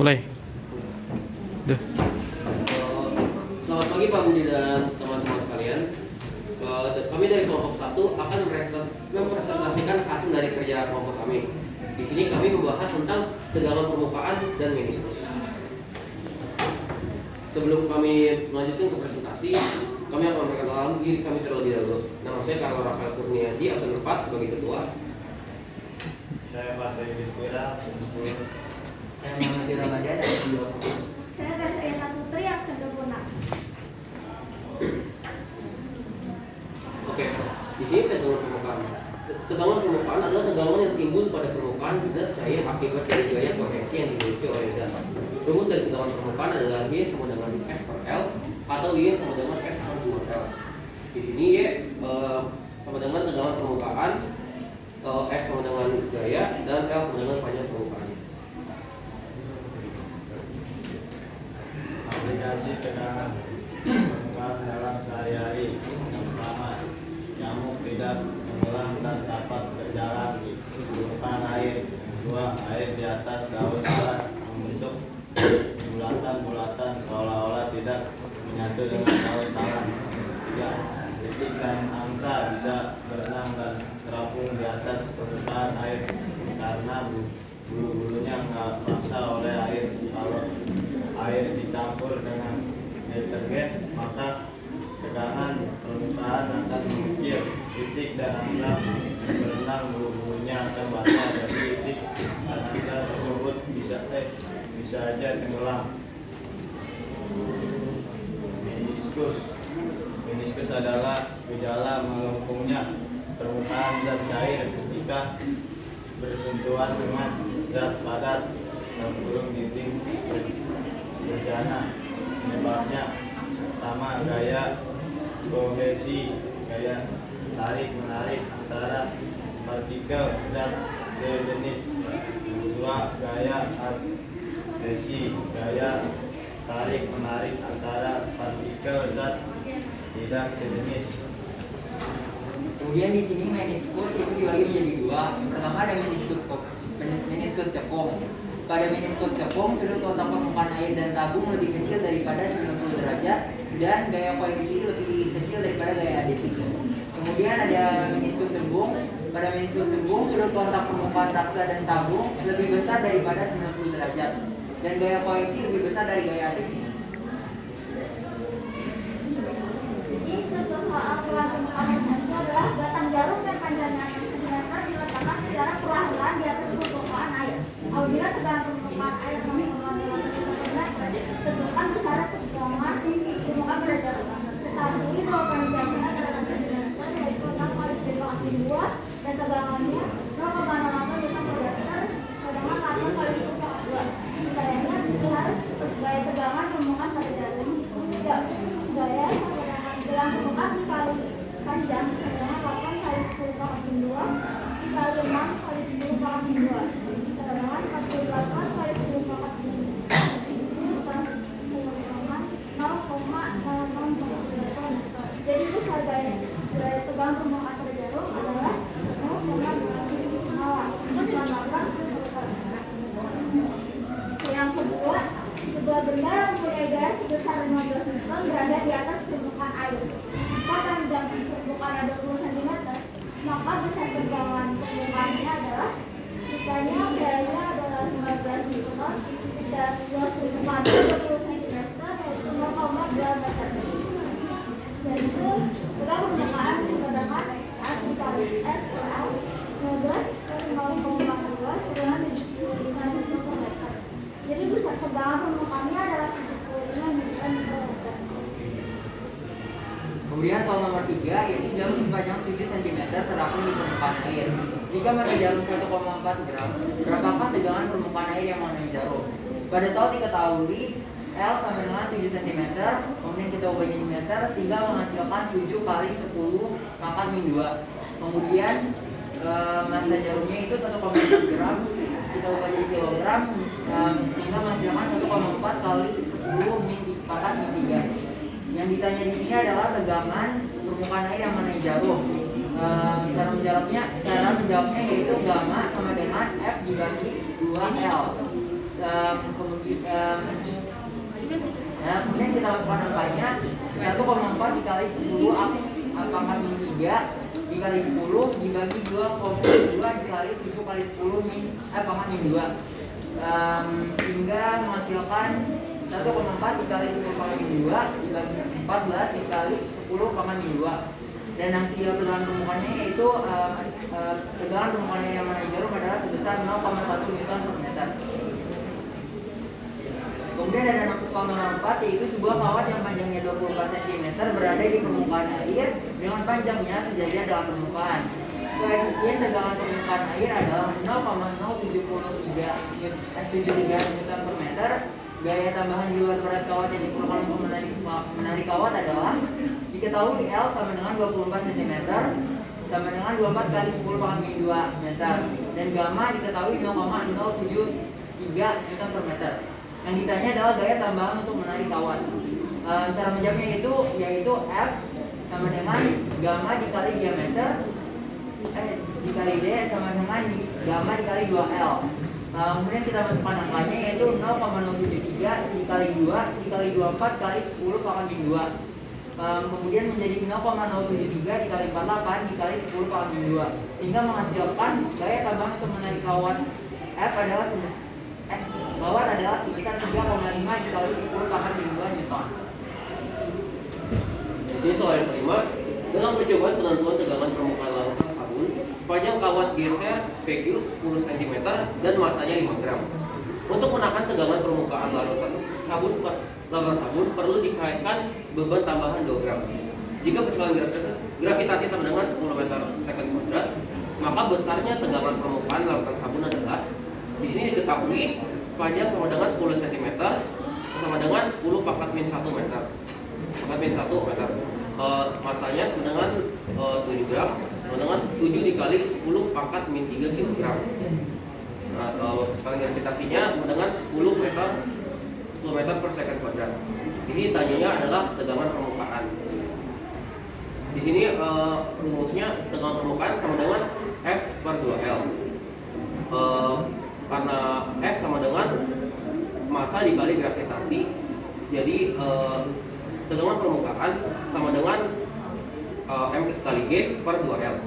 Mulai. Duh. Selamat pagi Pak Budi dan teman-teman sekalian. Kami dari kelompok 1 akan mempresentasikan hasil dari kerja kelompok kami. Di sini kami membahas tentang tegangan permukaan dan meniskus. Sebelum kami melanjutkan ke presentasi, kami akan memperkenalkan diri kami terlebih dahulu. Nama saya Karlo Rafael Kurniadi, angkatan 4 sebagai ketua. Saya Pak Teddy Wira, Saya Muhammad Ramadan dari 20. Saya Bersaina Putri absen 26. Oke, di sini tegangan permukaan. Tegangan permukaan adalah tegangan yang timbul pada permukaan zat cair akibat dari gaya kohesi yang dimiliki oleh zat. Rumus dari tegangan permukaan adalah Y sama dengan F per L atau Y sama dengan F per 2L. Di sini Y sama dengan tegangan permukaan, F sama dengan gaya, dan L sama dengan panjang permukaan. aplikasi tegangan permukaan dalam sehari-hari. Yang pertama, nyamuk tidak tenggelam dan dapat berjalan di permukaan air. Kedua, air di atas daun alas membentuk bulatan-bulatan seolah-olah tidak menyatu dengan daun talang. Tiga, itik dan angsa bisa berenang dan terapung di atas permukaan air karena bulu-bulunya nggak basah oleh air. Kalau air dicampur dengan detergen, maka tegangan permukaan akan mengecil. Itik dan angsa berenang, bulu-bulunya akan basah, jadi itik dan angsa tersebut bisa aja tenggelam. Meniskus adalah gejala melengkungnya permukaan zat cair ketika bersentuhan dengan zat padat yang kurung dinding berjana. Penyebabnya pertama, gaya kohesi, gaya tarik menarik antara partikel zat sejenis. Kedua, gaya adhesi, gaya tarik menarik antara partikel zat tidak sejenis. Kemudian di sini meniskus itu dibagi menjadi dua. Yang pertama ada meniskus cekung. Pada meniskus cekung, sudut kontak permukaan air dan tabung lebih kecil daripada 90 derajat dan gaya koefisi lebih kecil daripada gaya adhesi. Kemudian ada meniskus sembung. Pada meniskus sembung, sudut kontak permukaan raksa dan tabung lebih besar daripada 90 derajat dan gaya koefisi lebih besar dari gaya adhesi. Jadi contoh soal tegangan permukaan itu adalah batang jarum yang panjangnya yang sentimeter diletakkan secara perlahan di atas permukaan air. Apabila tegangan permukaan air mengembang dalam sentimeter, tentukan besaran tegangan di permukaan pada jarum. Tetapi kalau panjangnya adalah sentimeter, yaitu 6 kali 10 2 dan tegangannya 0,08 Newton per meter, tegangan 8 kali 10 2. Misalnya besar gaya tegangan permukaan pada jarum. Gaya tegangan permukaan dikali panjang adalah 8 kali 10 2 dikali 6 kali 10 2. Tegangan 48 kali 10 2. Jadi besar gaya tegangan permukaan pada jarum adalah 0,08. Yang kedua, sebuah benda yang mempunyai gaya sebesar 15 Newton berada di atas permukaan air. Jika panjang permukaan 20 cm, maka besar tegangan permukaannya adalah jikanya gayanya adalah 15 Newton dan luas permukaan 20 cm yaitu 0,2 meter. Dan itu tegangan permukaan dikatakan F dikali F per L 15 per 0,2 dengan 75 Newton per meter. Jadi besar tegangan permukaannya adalah 75 Newton per meter. Kemudian soal nomor 3, yaitu jarum sepanjang 7 cm terapung di permukaan air. Jika pada jarum 1,4 gram, berapakah tegangan permukaan air yang mengenai jarum? Pada soal diketahui L sama dengan 7 cm, kemudian kita ubah jadi meter sehingga menghasilkan 7 kali 10 pangkat min 2. Kemudian massa jarumnya itu 1,4 gram, kita ubah jadi kilogram sehingga menghasilkan 1,4 kali 10 min pangkat min 3. Yang ditanya di sini adalah tegangan permukaan air yang mengenai jarum. Cara menjawabnya yaitu gamma sama dengan F dibagi 2L. Kemudian kemudian kita masukkan angkanya 1,4 dikali 10 pangkat min 3 dikali 10 dibagi 2,2 dikali 7 kali 10 pangkat min 2 hingga menghasilkan 1,4 dikali 10 pangkat min 2 dibagi 14 dikali 10 pangkat min 2, dan hasil tegangan permukaannya yaitu tegangan permukaan yang mana jarum adalah sebesar 0,1 Newton per meter. Kemudian ada contoh nomor 4, yaitu sebuah kawat yang panjangnya 24 cm berada di permukaan air dengan panjangnya sejajar dalam permukaan. Koefisien tegangan permukaan air adalah 0,073 Newton per meter. Gaya tambahan di luar berat kawat yang diperlukan untuk menarik kawat adalah diketahui L sama dengan 24 cm sama dengan 24 kali 10 pangkat min 2 meter, dan gamma diketahui 0,073 Newton per meter. Yang ditanya adalah gaya tambahan untuk menarik kawat. Cara menjawabnya yaitu F sama dengan gamma dikali diameter dikali D sama dengan gamma dikali 2L. Kemudian kita masukkan angkanya yaitu 0,073 dikali 2 dikali 24 kali 10 pangkat min 2. Kemudian menjadi 0,073 dikali 48 dikali 10 pangkat min 2, sehingga menghasilkan gaya tambahan untuk menarik kawat F adalah sebesar 3,5 dikali 10 pangkat min 2 Newton. Ini soal yang kelima. Dalam percobaan penentuan tegangan permukaan larutan sabun, panjang kawat geser PQ 10 cm dan masanya 5 gram. Untuk menekan tegangan permukaan larutan sabun perlu dikaitkan beban tambahan 2 gram. Jika percepatan gravitasi sama dengan 10 meter second kuadrat, maka besarnya tegangan permukaan larutan sabun adalah, di sini diketahui panjang sama dengan 10 cm sama dengan 10 pangkat min 1 meter. Pangkat min 1 meter. Masanya sama dengan 7 gram, sama dengan 7 dikali 10 pangkat min 3 kg. Gravitasinya sama dengan 10 meter per second kuadrat. Ini tanyanya adalah tegangan permukaan. Di sini rumusnya tegangan permukaan sama dengan F per 2L. Karena F sama dengan massa dikali gravitasi, jadi tegangan permukaan sama dengan M kali G per 2L.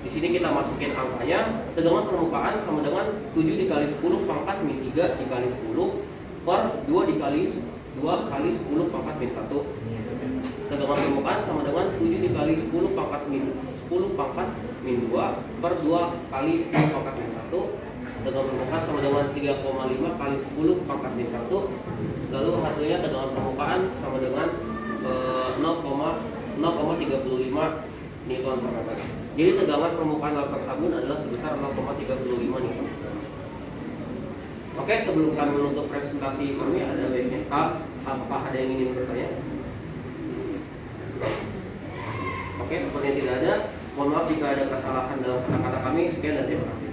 Di sini kita masukin angkanya, tegangan permukaan sama dengan 7 dikali 10 pangkat min 3 dikali 10 per 2 dikali 2 kali 10 pangkat min 1. Tegangan permukaan sama dengan 7 dikali 10 pangkat min 2 per 2 kali 10 pangkat min 1. Tegangan permukaan sama dengan 3,5 kali 10 pangkat min 1. Lalu hasilnya tegangan permukaan sama dengan 0,35 Newton per meter. Jadi tegangan permukaan larutan sabun adalah sebesar 0,35 Newton. Oke, sebelum kami menutup presentasi kami, ada baiknya apakah ada yang ingin bertanya? Oke, sepertinya tidak ada. Mohon maaf jika ada kesalahan dalam kata-kata kami. Sekian dan terima kasih.